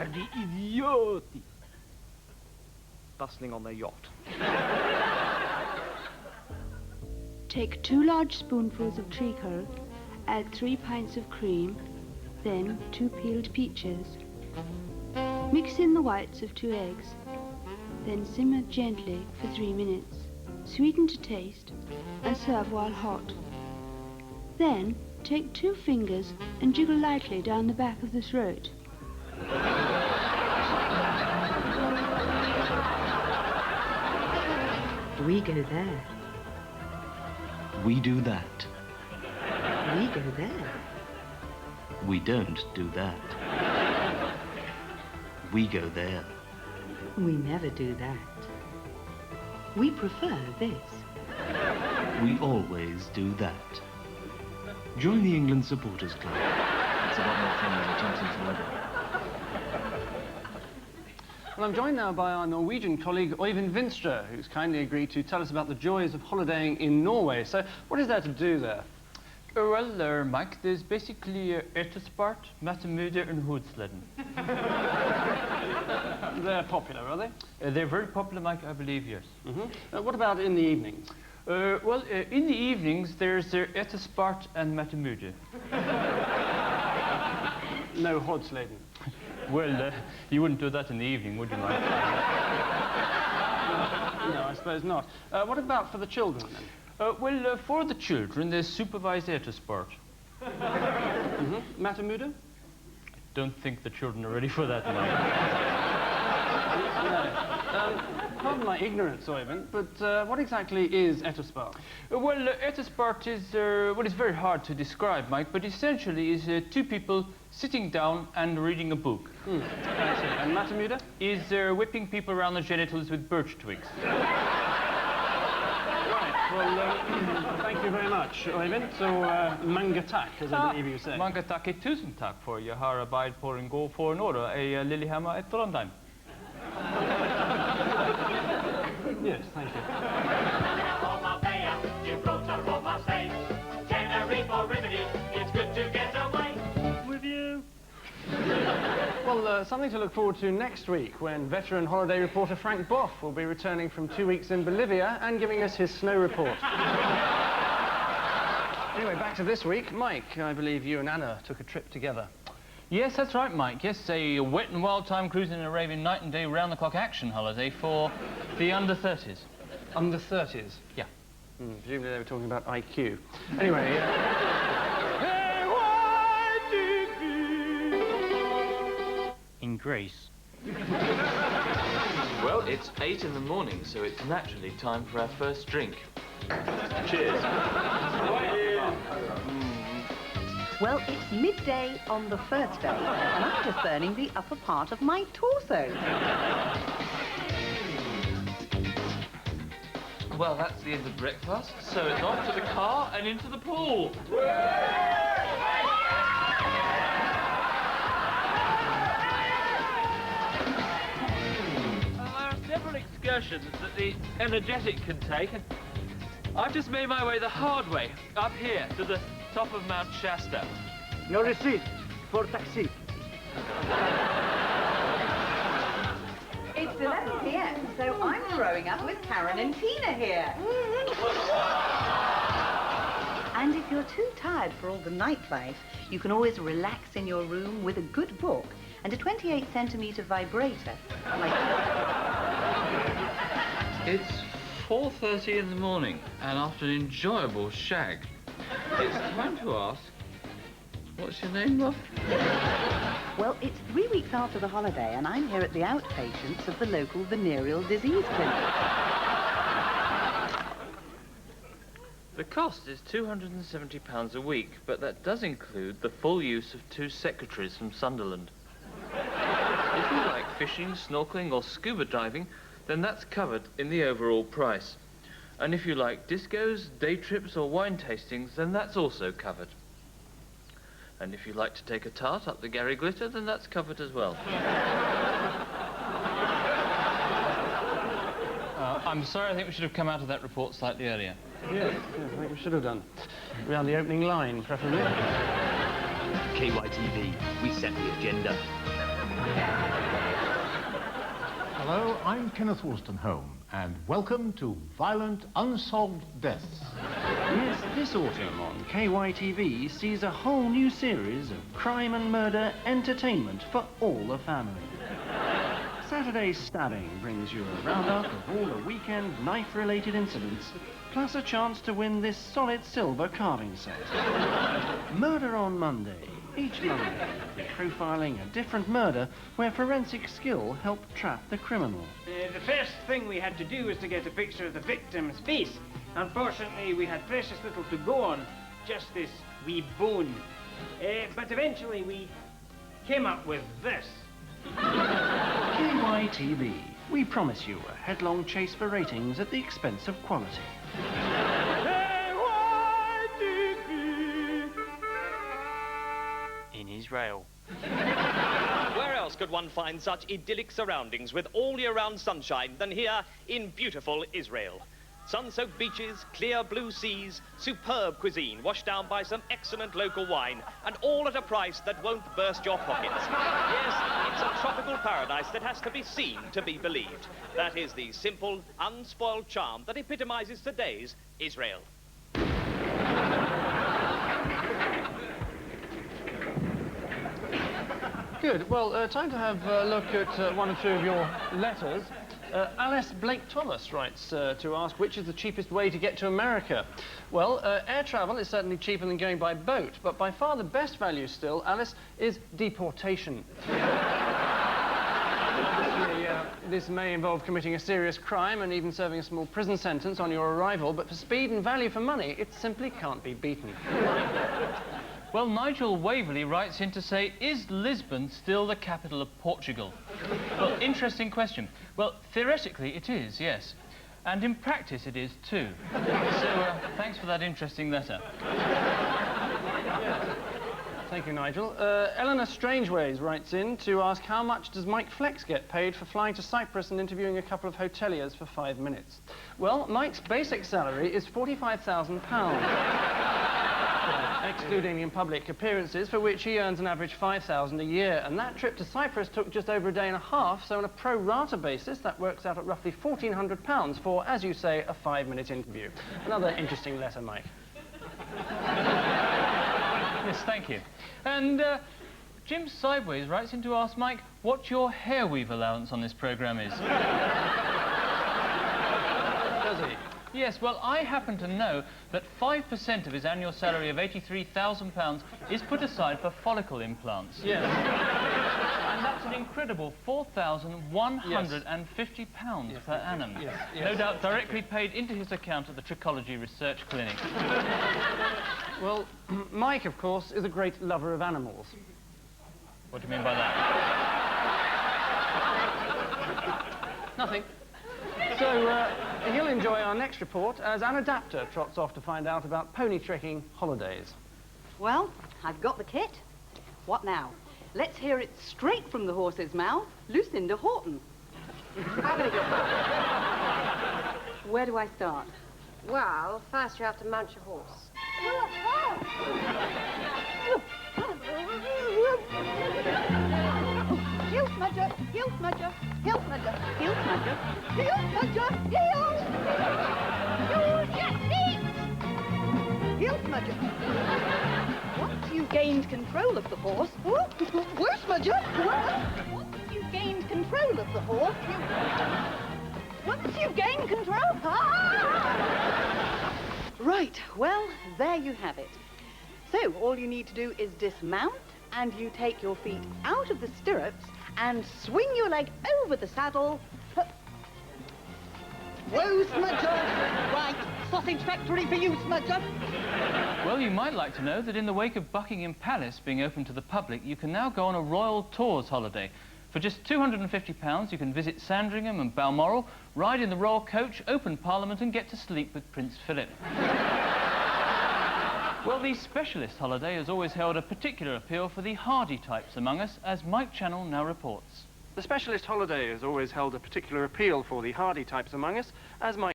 Bastardi idioti! Bustling on their yacht. Take 2 large spoonfuls of treacle, add 3 pints of cream, then 2 peeled peaches. Mix in the whites of 2 eggs, then simmer gently for 3 minutes. Sweeten to taste and serve while hot. Then take 2 fingers and jiggle lightly down the back of the throat. We go there. We do that. We go there. We don't do that. We go there. We never do that. We prefer this. We always do that. Join the England Supporters Club. It's a lot more fun than attempting to live it. Well, I'm joined now by our Norwegian colleague, Øyvind Vinstra, who's kindly agreed to tell us about the joys of holidaying in Norway. So, what is there to do there? Well, Mike, there's basically Etterspart, Matamudde and Hoodsleden. They're popular, are they? They're very popular, Mike, I believe, yes. What about in the evenings? Well, in the evenings, there's Etterspart and Matamudde. No Hodsleden. Well, you wouldn't do that in the evening, would you, Mike? No, I suppose not. What about for the children, then? Well, for the children, there's supervised Etterspart. Matamudde? Don't think the children are ready for that, Mike. Pardon my ignorance, Øyvind, but what exactly is Etterspart? Well, Etterspart is, well, it's very hard to describe, Mike, but essentially is 2 people sitting down and reading a book. I see. And Matamudde? Is whipping people around the genitals with birch twigs. Well, thank you very much, Øyvind. So, mange takk, as I believe you say. Mange takk, tusen takk for jeg har arbeidet på en gård for en år, i Lillehammer i Trondheim. Yes, thank you. With you. Well, something to look forward to next week when veteran holiday reporter Frank Boff will be returning from 2 weeks in Bolivia and giving us his snow report. Anyway, back to this week. Mike, I believe you and Anna took a trip together. Yes, that's right, Mike. Yes, a wet and wild time cruise in Arabian night and day round-the-clock action holiday for the under-30s. Under-30s? Yeah. Presumably they were talking about IQ. Anyway, In Greece. Well, it's 8 in the morning, so it's naturally time for our first drink. Cheers. Well, it's midday on the first day, and I'm just burning the upper part of my torso. Well, that's the end of breakfast, so it's off to the car and into the pool. There are several excursions that the energetic can take, and I've just made my way the hard way, up here, to the top of Mount Shasta. No receipt for taxi. It's 11 p.m, so I'm throwing up with Karen and Tina here. And if you're too tired for all the nightlife, you can always relax in your room with a good book and a 28-centimeter vibrator. It's 4:30 in the morning, and after an enjoyable shag, it's time to ask, what's your name, love? Well, it's 3 weeks after the holiday, and I'm here at the outpatients of the local venereal disease clinic. The cost is £270 a week, but that does include the full use of 2 secretaries from Sunderland. If you like fishing, snorkeling or scuba diving, then that's covered in the overall price. And if you like discos, day trips or wine tastings, then that's also covered. And if you like to take a tart up the Gary Glitter, then that's covered as well. I'm sorry, I think we should have come out of that report slightly earlier. Yes, I think we should have done. Around the opening line, preferably. KYTV, we set the agenda. Hello, I'm Kenneth Wolstenholme, and welcome to Violent Unsolved Deaths. Yes, this autumn on KYTV sees a whole new series of crime and murder entertainment for all the family. Saturday's Stabbing brings you a roundup of all the weekend knife-related incidents, plus a chance to win this solid silver carving set. Murder on Monday. Each Monday, we're profiling a different murder where forensic skill helped trap the criminal. The first thing we had to do was to get a picture of the victim's face. Unfortunately, we had precious little to go on, just this wee bone. But eventually we came up with this. KYTV. We promise you a headlong chase for ratings at the expense of quality. In Israel. Where else could one find such idyllic surroundings with all year-round sunshine than here in beautiful Israel? Sun-soaked beaches, clear blue seas, superb cuisine washed down by some excellent local wine, and all at a price that won't burst your pockets. Yes, it's a tropical paradise that has to be seen to be believed. That is the simple, unspoiled charm that epitomizes today's Israel. Good. Well, time to have a look at one or two of your letters. Alice Blake Thomas writes to ask which is the cheapest way to get to America. Well, air travel is certainly cheaper than going by boat, but by far the best value still, Alice, is deportation. Obviously, this may involve committing a serious crime and even serving a small prison sentence on your arrival, but for speed and value for money, it simply can't be beaten. Well, Nigel Waverley writes in to say, is Lisbon still the capital of Portugal? Well, interesting question. Well, theoretically it is, yes. And in practice it is too. So, thanks for that interesting letter. Thank you, Nigel. Eleanor Strangeways writes in to ask how much does Mike Flex get paid for flying to Cyprus and interviewing a couple of hoteliers for 5 minutes? Well, Mike's basic salary is £45,000. Excluding in-public appearances, for which he earns an average $5,000 a year. And that trip to Cyprus took just over a day and a half, so on a pro-rata basis, that works out at roughly £1,400 for, as you say, a 5-minute interview. Another interesting letter, Mike. Yes, thank you. And Jim Sideways writes in to ask Mike what your hair weave allowance on this programme is. Does he? Yes, well, I happen to know that 5% of his annual salary of £83,000 is put aside for follicle implants. Yes. And that's an incredible £4,150 per annum. Yes. No doubt directly paid into his account at the Trichology Research Clinic. Well, Mike, of course, is a great lover of animals. What do you mean by that? Nothing. So, he'll enjoy our next report as an adapter trots off to find out about pony trekking holidays. Well, I've got the kit. What now? Let's hear it straight from the horse's mouth, Lucinda Horton. How beg your pardon? Where do I start? Well, first you have to mount your horse. Heel smudger, heel smudger, heel smudger, heel smudger, heel smudger, heel! Use your feet! Heel smudger. Once you've gained control of the horse... Where, smudger? Once you've gained control of the horse, Once you've gained control... Ah! Right, well, there you have it. So, all you need to do is dismount, and you take your feet out of the stirrups and swing your leg over the saddle. Whoa, smudger! Right, sausage factory for you, smudger! Well, you might like to know that in the wake of Buckingham Palace being open to the public, you can now go on a Royal Tours holiday. For just £250, you can visit Sandringham and Balmoral, ride in the Royal Coach, open Parliament and get to sleep with Prince Philip. Well, the specialist holiday has always held a particular appeal for the hardy types among us, as Mike Channell now reports. The specialist holiday has always held a particular appeal for the hardy types among us, as Mike